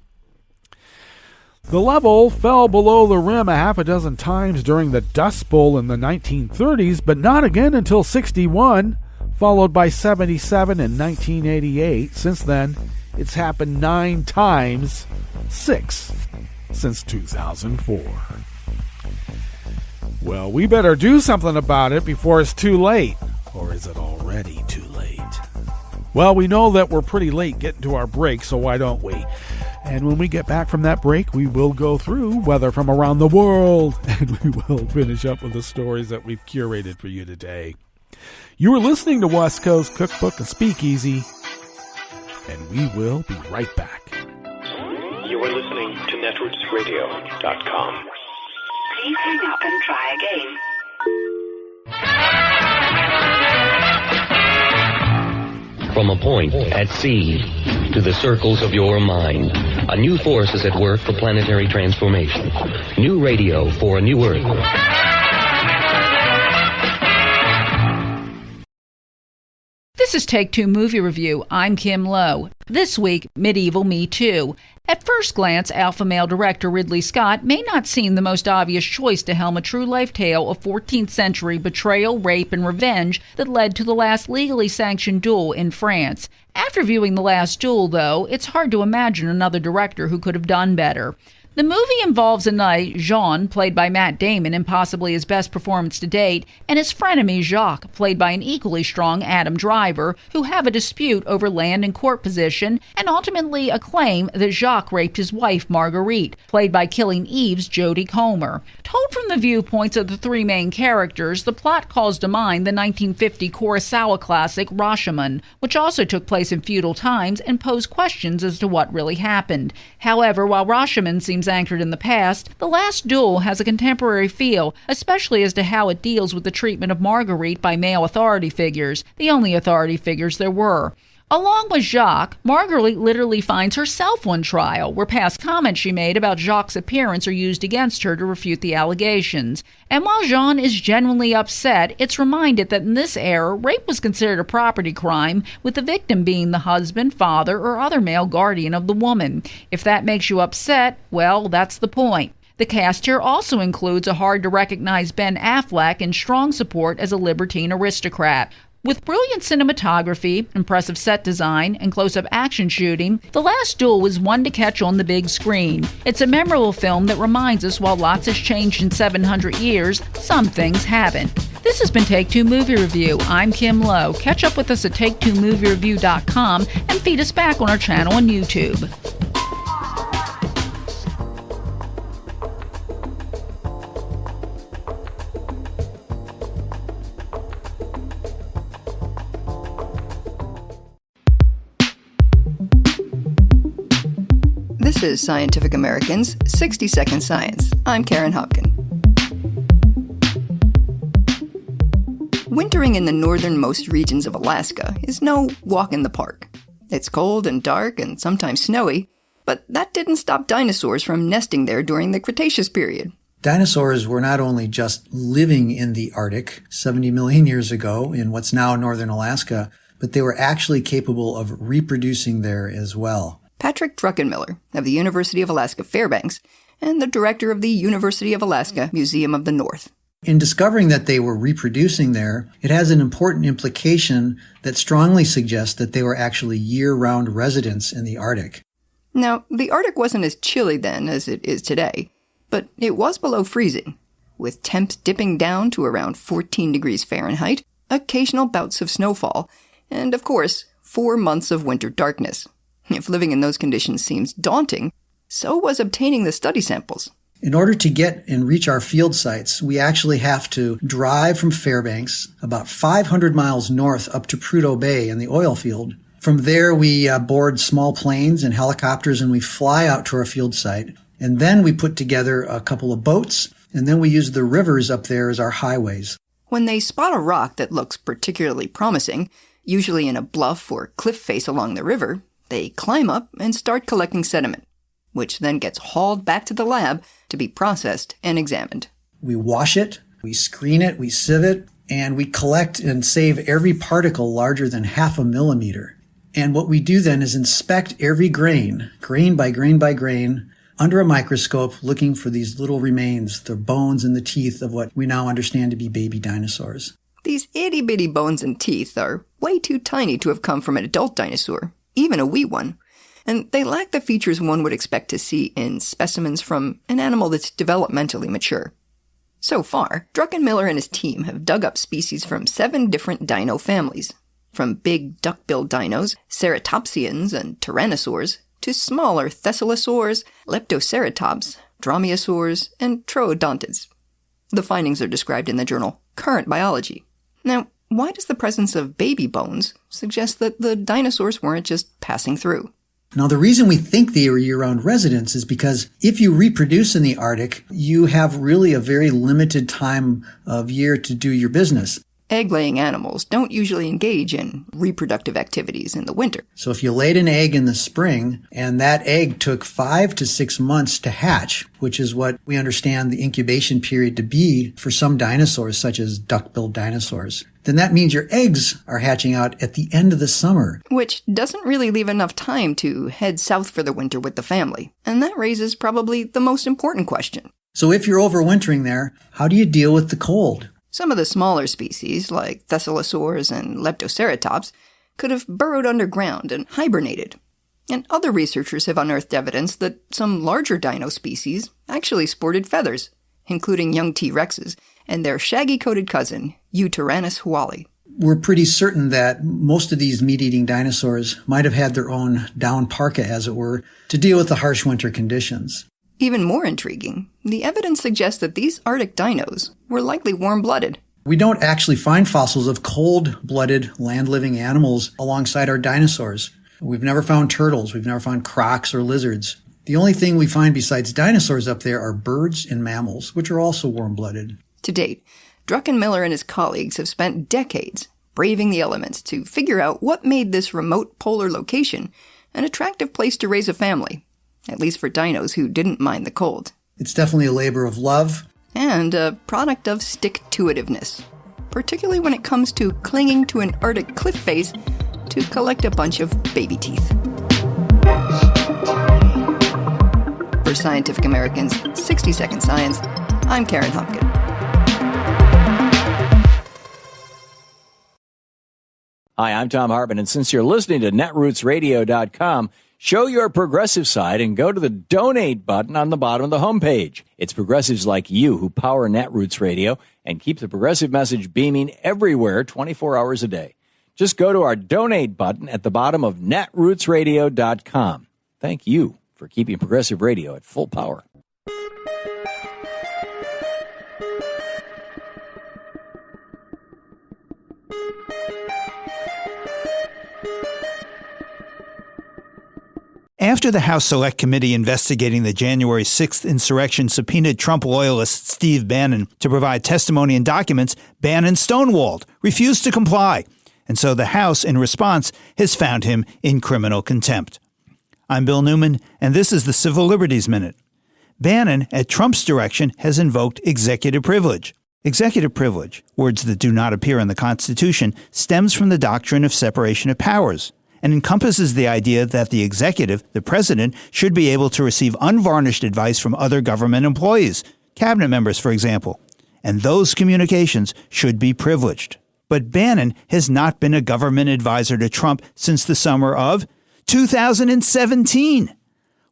The level fell below the rim a half a dozen times during the Dust Bowl in the 1930s, but not again until 1961, followed by 77 in 1988. Since then, it's happened 9 times, 6 since 2004. Well, we better do something about it before it's too late. Or is it already too late? Well, we know that we're pretty late getting to our break, so why don't we? And when we get back from that break, we will go through weather from around the world, and we will finish up with the stories that we've curated for you today. You are listening to West Coast Cookbook and Speakeasy, and we will be right back. You are listening to netrootsradio.com. Please hang up and try again. From a point at sea to the circles of your mind, a new force is at work for planetary transformation. New radio for a new Earth. This is Take Two Movie Review. I'm Kim Lowe. This week, Medieval Me Too. At first glance, alpha male director Ridley Scott may not seem the most obvious choice to helm a true-life tale of 14th century betrayal, rape, and revenge that led to the last legally sanctioned duel in France. After viewing The Last Duel, though, it's hard to imagine another director who could have done better. The movie involves a knight, Jean, played by Matt Damon in possibly his best performance to date, and his frenemy, Jacques, played by an equally strong Adam Driver, who have a dispute over land and court position, and ultimately a claim that Jacques raped his wife, Marguerite, played by Killing Eve's Jodie Comer. Told from the viewpoints of the three main characters, the plot calls to mind the 1950 Kurosawa classic Rashomon, which also took place in feudal times and posed questions as to what really happened. However, while Rashomon seems anchored in the past, The Last Duel has a contemporary feel, especially as to how it deals with the treatment of Marguerite by male authority figures, the only authority figures there were. Along with Jacques, Marguerite literally finds herself on trial, where past comments she made about Jacques' appearance are used against her to refute the allegations. And while Jean is genuinely upset, it's reminded that in this era, rape was considered a property crime, with the victim being the husband, father, or other male guardian of the woman. If that makes you upset, well, that's the point. The cast here also includes a hard-to-recognize Ben Affleck in strong support as a libertine aristocrat. With brilliant cinematography, impressive set design, and close-up action shooting, The Last Duel was one to catch on the big screen. It's a memorable film that reminds us while lots has changed in 700 years, some things haven't. This has been Take Two Movie Review. I'm Kim Lowe. Catch up with us at TakeTwoMovieReview.com and feed us back on our channel on YouTube. This is Scientific American's 60-Second Science. I'm Karen Hopkin. Wintering in the northernmost regions of Alaska is no walk in the park. It's cold and dark and sometimes snowy, but that didn't stop dinosaurs from nesting there during the Cretaceous period. Dinosaurs were not only just living in the Arctic 70 million years ago in what's now northern Alaska, but they were actually capable of reproducing there as well. Patrick Druckenmiller of the University of Alaska Fairbanks and the director of the University of Alaska Museum of the North. In discovering that they were reproducing there, it has an important implication that strongly suggests that they were actually year-round residents in the Arctic. Now, the Arctic wasn't as chilly then as it is today, but it was below freezing, with temps dipping down to around 14 degrees Fahrenheit, occasional bouts of snowfall, and, of course, 4 months of winter darkness. If living in those conditions seems daunting, so was obtaining the study samples. In order to get and reach our field sites, we actually have to drive from Fairbanks about 500 miles north up to Prudhoe Bay in the oil field. From there, we board small planes and helicopters and we fly out to our field site. And then we put together a couple of boats, and then we use the rivers up there as our highways. When they spot a rock that looks particularly promising, usually in a bluff or cliff face along the river, they climb up and start collecting sediment, which then gets hauled back to the lab to be processed and examined. We wash it, we screen it, we sieve it, and we collect and save every particle larger than 0.5 millimeter. And what we do then is inspect every grain by grain by grain, under a microscope, looking for these little remains, the bones and the teeth of what we now understand to be baby dinosaurs. These itty-bitty bones and teeth are way too tiny to have come from an adult dinosaur, even a wee one. And they lack the features one would expect to see in specimens from an animal that's developmentally mature. So far, Druckenmiller and his team have dug up species from 7 different dino families, from big duck-billed dinos, ceratopsians and tyrannosaurs, to smaller thescelosaurs, leptoceratops, dromaeosaurs, and troodontids. The findings are described in the journal Current Biology. Now, why does the presence of baby bones suggest that the dinosaurs weren't just passing through? Now, the reason we think they are year-round residents is because if you reproduce in the Arctic, you have really a very limited time of year to do your business. Egg-laying animals don't usually engage in reproductive activities in the winter. So if you laid an egg in the spring and that egg took 5 to 6 months to hatch, which is what we understand the incubation period to be for some dinosaurs, such as duck-billed dinosaurs, then that means your eggs are hatching out at the end of the summer. Which doesn't really leave enough time to head south for the winter with the family. And that raises probably the most important question. So if you're overwintering there, how do you deal with the cold? Some of the smaller species, like thescelosaurs and leptoceratops, could have burrowed underground and hibernated. And other researchers have unearthed evidence that some larger dino species actually sported feathers, including young T-Rexes and their shaggy-coated cousin, Eutyrannus huali. We're pretty certain that most of these meat-eating dinosaurs might have had their own down parka, as it were, to deal with the harsh winter conditions. Even more intriguing, the evidence suggests that these Arctic dinos were likely warm-blooded. We don't actually find fossils of cold-blooded land-living animals alongside our dinosaurs. We've never found turtles. We've never found crocs or lizards. The only thing we find besides dinosaurs up there are birds and mammals, which are also warm-blooded. To date, Druckenmiller and his colleagues have spent decades braving the elements to figure out what made this remote polar location an attractive place to raise a family. At least for dinos who didn't mind the cold. It's definitely a labor of love. And a product of stick-to-itiveness, particularly when it comes to clinging to an Arctic cliff face to collect a bunch of baby teeth. For Scientific American's 60-Second Science, I'm Karen Hopkin. Hi, I'm Tom Hartman, and since you're listening to netrootsradio.com, show your progressive side and go to the donate button on the bottom of the homepage. It's progressives like you who power Netroots Radio and keep the progressive message beaming everywhere 24 hours a day. Just go to our donate button at the bottom of netrootsradio.com. Thank you for keeping progressive radio at full power. After the House Select Committee investigating the January 6th insurrection subpoenaed Trump loyalist Steve Bannon to provide testimony and documents, Bannon stonewalled, refused to comply, and so the House, in response, has found him in criminal contempt. I'm Bill Newman, and this is the Civil Liberties Minute. Bannon, at Trump's direction, has invoked executive privilege. Executive privilege, words that do not appear in the Constitution, stems from the doctrine of separation of powers, and encompasses the idea that the executive, the president, should be able to receive unvarnished advice from other government employees, cabinet members, for example, and those communications should be privileged. But Bannon has not been a government advisor to Trump since the summer of 2017.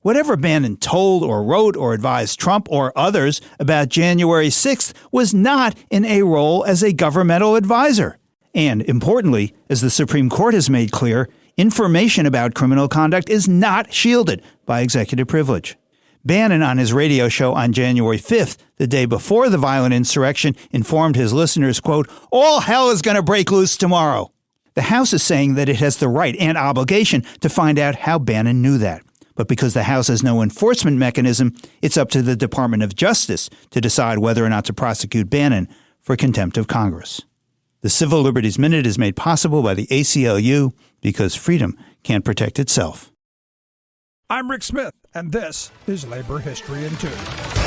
Whatever Bannon told or wrote or advised Trump or others about January 6th was not in a role as a governmental advisor. And importantly, as the Supreme Court has made clear, information about criminal conduct is not shielded by executive privilege. Bannon, on his radio show on January 5th, the day before the violent insurrection, informed his listeners, quote, "All hell is going to break loose tomorrow." The House is saying that it has the right and obligation to find out how Bannon knew that. But because the House has no enforcement mechanism, it's up to the Department of Justice to decide whether or not to prosecute Bannon for contempt of Congress. The Civil Liberties Minute is made possible by the ACLU because freedom can't protect itself. I'm Rick Smith, and this is Labor History in 2.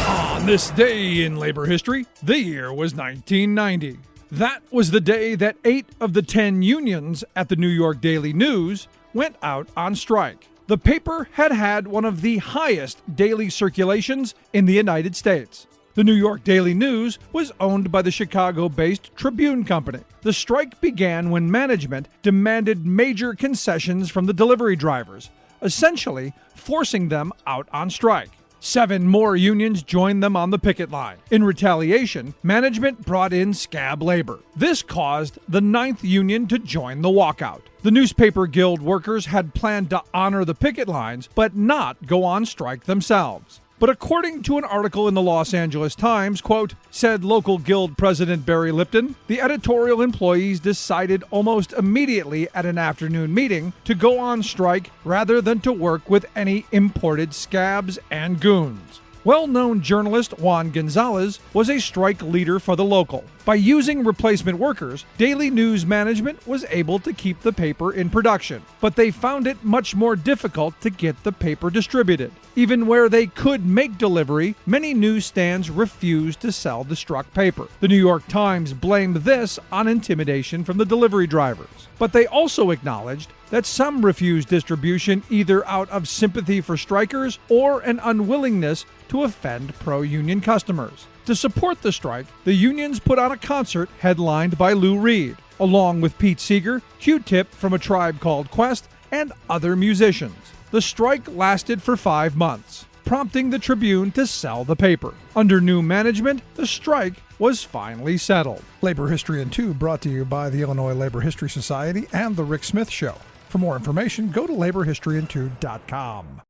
On this day in labor history, the year was 1990. That was the day that 8 of the 10 unions at the New York Daily News went out on strike. The paper had had one of the highest daily circulations in the United States. The New York Daily News was owned by the Chicago-based Tribune Company. The strike began when management demanded major concessions from the delivery drivers, essentially forcing them out on strike. 7 more unions joined them on the picket line. In retaliation, management brought in scab labor. This caused the 9th union to join the walkout. The newspaper guild workers had planned to honor the picket lines, but not go on strike themselves. But according to an article in the Los Angeles Times, quote, said local guild president Barry Lipton, the editorial employees decided almost immediately at an afternoon meeting to go on strike rather than to work with any imported scabs and goons. Well-known journalist Juan Gonzalez was a strike leader for the local. By using replacement workers, Daily News management was able to keep the paper in production, but they found it much more difficult to get the paper distributed. Even where they could make delivery, many newsstands refused to sell the struck paper. The New York Times blamed this on intimidation from the delivery drivers. But they also acknowledged that some refused distribution either out of sympathy for strikers or an unwillingness to offend pro-union customers. To support the strike, the unions put on a concert headlined by Lou Reed, along with Pete Seeger, Q-Tip from A Tribe Called Quest, and other musicians. The strike lasted for 5 months, prompting the Tribune to sell the paper. Under new management, the strike was finally settled. Labor History in 2 brought to you by the Illinois Labor History Society and The Rick Smith Show. For more information, go to laborhistoryin2.com.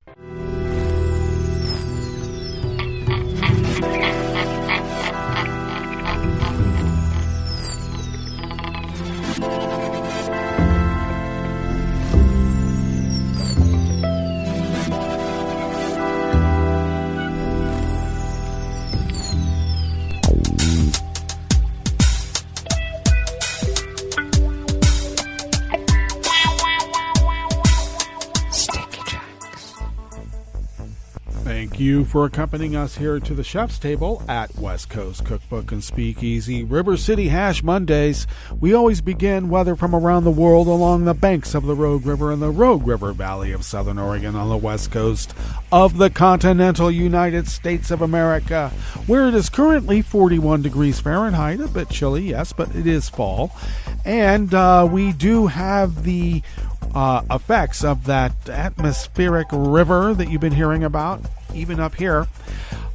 Thank you for accompanying us here to the chef's table at West Coast Cookbook and Speakeasy. River City Hash Mondays. We always begin weather from around the world along the banks of the Rogue River and the Rogue River Valley of Southern Oregon on the west coast of the continental United States of America, where it is currently 41 degrees Fahrenheit. A bit chilly, yes, but it is fall. And we do have the effects of that atmospheric river that you've been hearing about, even up here,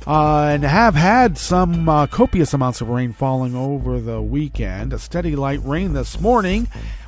and have had some copious amounts of rain falling over the weekend. A steady light rain this morning,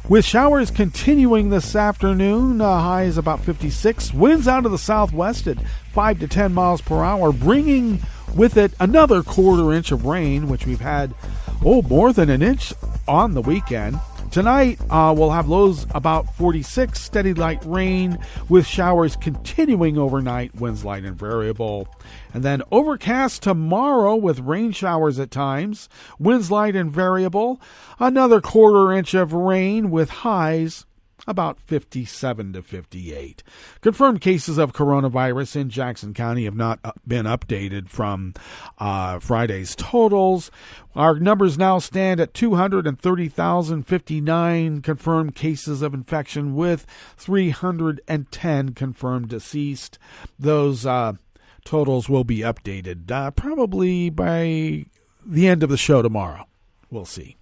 with showers continuing this afternoon. High is about 56. Winds out of the southwest at 5 to 10 miles per hour, bringing with it another quarter inch of rain, which we've had, more than an inch on the weekend. Tonight, we'll have lows about 46, steady light rain with showers continuing overnight, winds light and variable. And then overcast tomorrow with rain showers at times, winds light and variable. Another quarter inch of rain with highs about 57 to 58. Confirmed cases of coronavirus in Jackson County have not been updated from Friday's totals. Our numbers now stand at 230,059 confirmed cases of infection with 310 confirmed deceased. Those totals will be updated probably by the end of the show tomorrow. We'll see.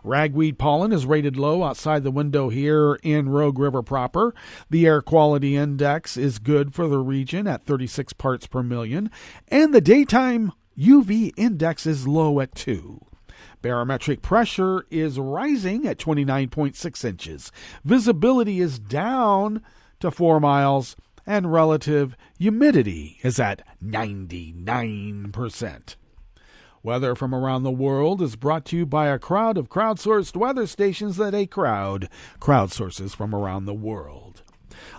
Ragweed pollen is rated low outside the window here in Rogue River proper. The air quality index is good for the region at 36 parts per million, and the daytime UV index is low at 2. Barometric pressure is rising at 29.6 inches. Visibility is down to 4 miles, and relative humidity is at 99%. Weather from around the world is brought to you by a crowd of crowdsourced weather stations that a crowd crowdsources from around the world.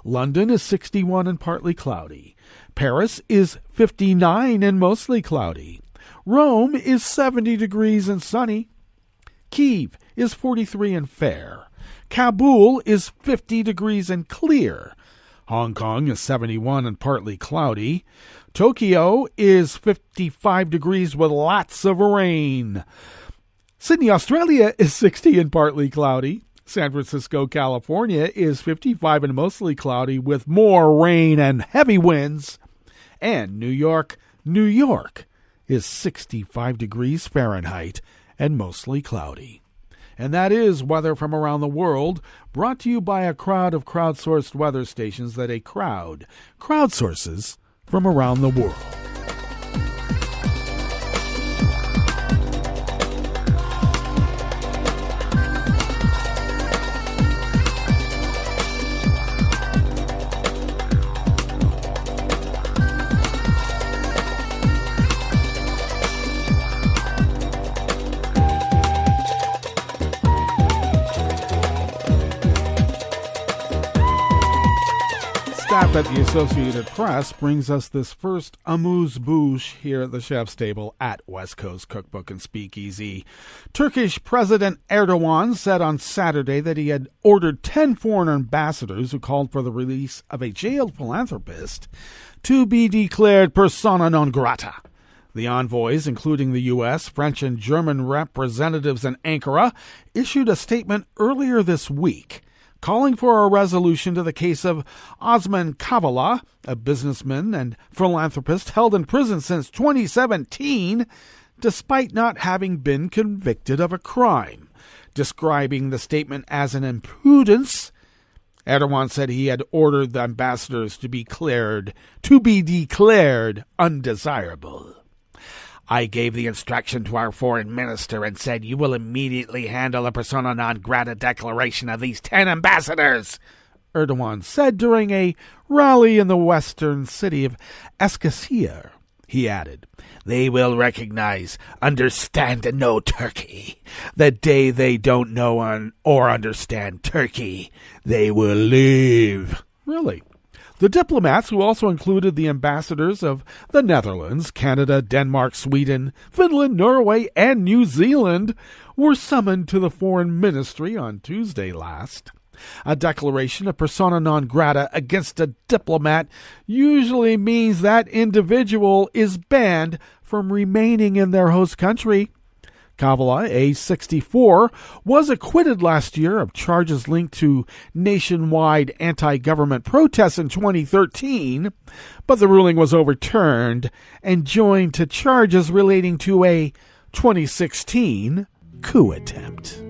London is 61 and partly cloudy. Paris is 59 and mostly cloudy. Rome is 70 degrees and sunny. Kiev is 43 and fair. Kabul is 50 degrees and clear. Hong Kong is 71 and partly cloudy. Tokyo is 55 degrees with lots of rain. Sydney, Australia is 60 and partly cloudy. San Francisco, California is 55 and mostly cloudy with more rain and heavy winds. And New York, is 65 degrees Fahrenheit and mostly cloudy. And that is weather from around the world, brought to you by a crowd of crowdsourced weather stations that a crowd crowdsources from around the world. Staff at the Associated Press brings us this first amuse-bouche here at the chef's table at West Coast Cookbook and Speakeasy. Turkish President Erdogan said on Saturday that he had ordered 10 foreign ambassadors who called for the release of a jailed philanthropist to be declared persona non grata. The envoys, including the U.S., French, and German representatives in Ankara, issued a statement earlier this week calling for a resolution to the case of Osman Kavala, a businessman and philanthropist held in prison since 2017, despite not having been convicted of a crime. Describing the statement as an impudence, Erdogan said he had ordered the ambassadors to be declared undesirable. I gave the instruction to our foreign minister and said, you will immediately handle a persona non grata declaration of these 10 ambassadors, Erdogan said during a rally in the western city of Eskişehir. He added, they will recognize, understand, and know Turkey. The day they don't know or understand Turkey, they will leave. Really? The diplomats, who also included the ambassadors of the Netherlands, Canada, Denmark, Sweden, Finland, Norway, and New Zealand, were summoned to the foreign ministry on Tuesday last. A declaration of persona non grata against a diplomat usually means that individual is banned from remaining in their host country. Kavala, age 64, was acquitted last year of charges linked to nationwide anti-government protests in 2013, but the ruling was overturned and joined to charges relating to a 2016 coup attempt.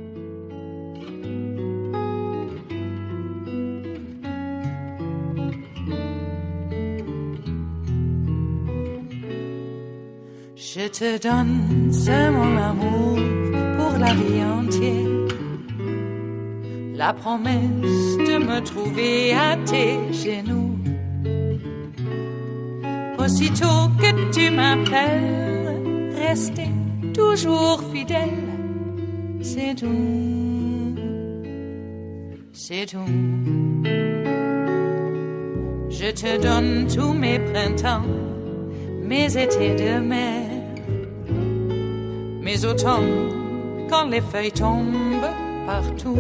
Je te donne, c'est mon amour pour la vie entière. La promesse de me trouver à tes genoux. Aussitôt que tu m'appelles, rester toujours fidèle. C'est tout, c'est tout. Je te donne tous mes printemps, mes étés de mer. Mais automne, quand les feuilles tombent partout,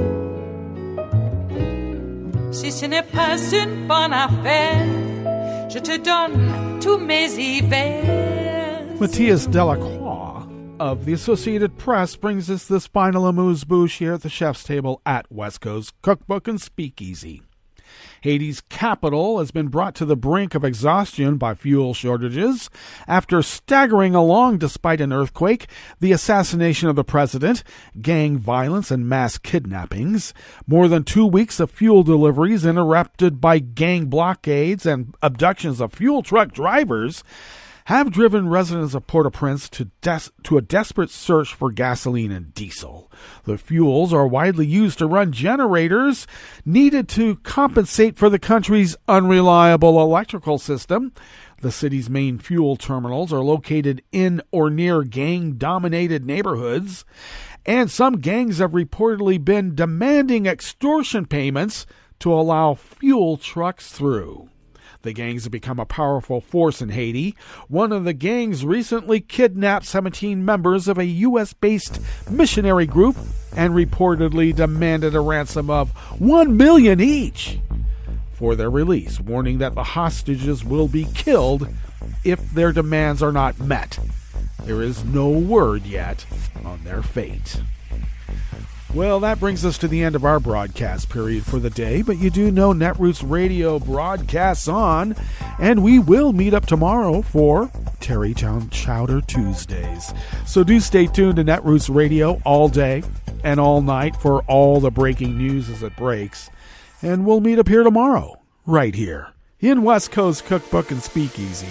si ce n'est pas une bonne affaire, je te donne tous mes hivers. Matthias Delacroix of the Associated Press brings us this final amuse-bouche here at the chef's table at West Coast Cookbook and Speakeasy. Haiti's capital has been brought to the brink of exhaustion by fuel shortages after staggering along despite an earthquake, the assassination of the president, gang violence, and mass kidnappings. More than 2 weeks of fuel deliveries interrupted by gang blockades and abductions of fuel truck drivers have driven residents of Port-au-Prince to a desperate search for gasoline and diesel. The fuels are widely used to run generators needed to compensate for the country's unreliable electrical system. The city's main fuel terminals are located in or near gang-dominated neighborhoods, and some gangs have reportedly been demanding extortion payments to allow fuel trucks through. The gangs have become a powerful force in Haiti. One of the gangs recently kidnapped 17 members of a U.S.-based missionary group and reportedly demanded a ransom of $1 million each for their release, warning that the hostages will be killed if their demands are not met. There is no word yet on their fate. Well, that brings us to the end of our broadcast period for the day, but you do know Netroots Radio broadcasts on, and we will meet up tomorrow for Terrytown Chowder Tuesdays. So do stay tuned to Netroots Radio all day and all night for all the breaking news as it breaks. And we'll meet up here tomorrow, right here, in West Coast Cookbook and Speakeasy.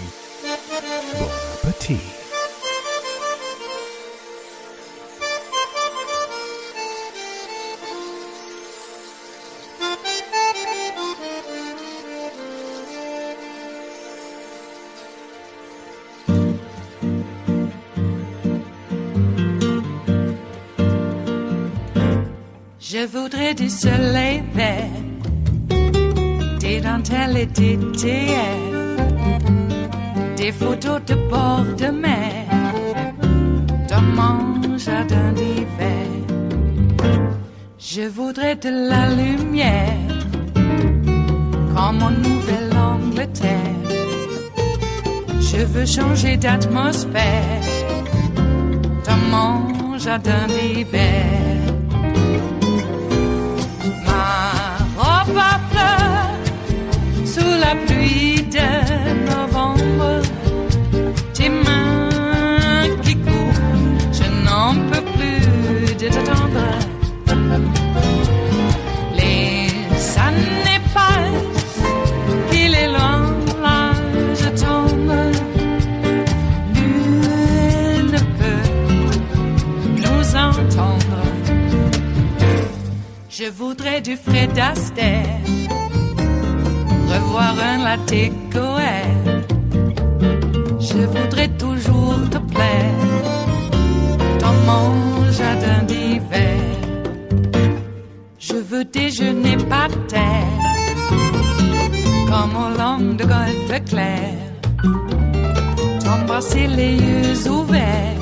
Bon appetit. Je voudrais du soleil vert, des dentelles et des théières, des photos de bord de mer, dans mon jardin d'hiver. Je voudrais de la lumière, comme en Nouvelle-Angleterre. Je veux changer d'atmosphère, dans mon jardin d'hiver. À fleurs, sous la pluie de novembre, tes mains qui courent, je n'en peux plus de t'attendre. Les années passent, qu'il est loin, là je tombe. Nul ne peut nous entendre. Je voudrais du Fred Astaire, revoir un latte Goer. Je voudrais toujours te plaire dans mon jardin d'hiver. Je veux déjeuner par terre, comme au long de golfe clair, t'embrasser les yeux ouverts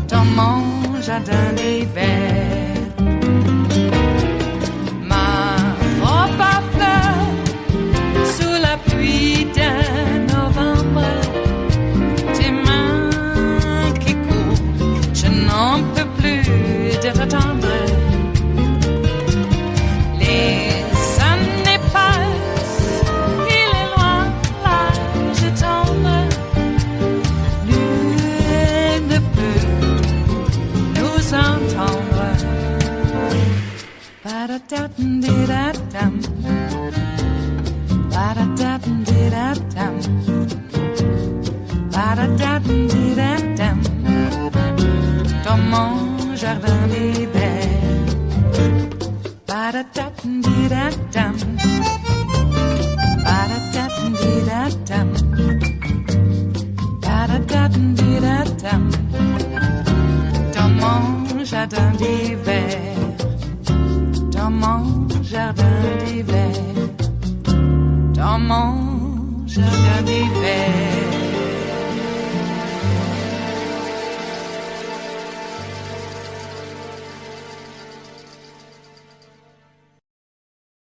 dans mon jardin d'hiver. De novembre, tes mains qui courent, je n'en peux plus de t'attendre. Les années passent, il est loin, là je tombe. Nul ne peut nous entendre. Ba-da-da-dum-di-da-dum. Ba-da-da-dum-di-da-dum. Ba-da-da-dum-di-da-dum. Dans mon jardin d'hiver. Ba-da-da-dum-di-da-dum. Ba-da-da-dum-di-da-dum. Ba-da-da-dum-di-da-dum. Dans mon jardin d'hiver. Dans mon jardin d'hiver. Dans mon jardin d'hiver.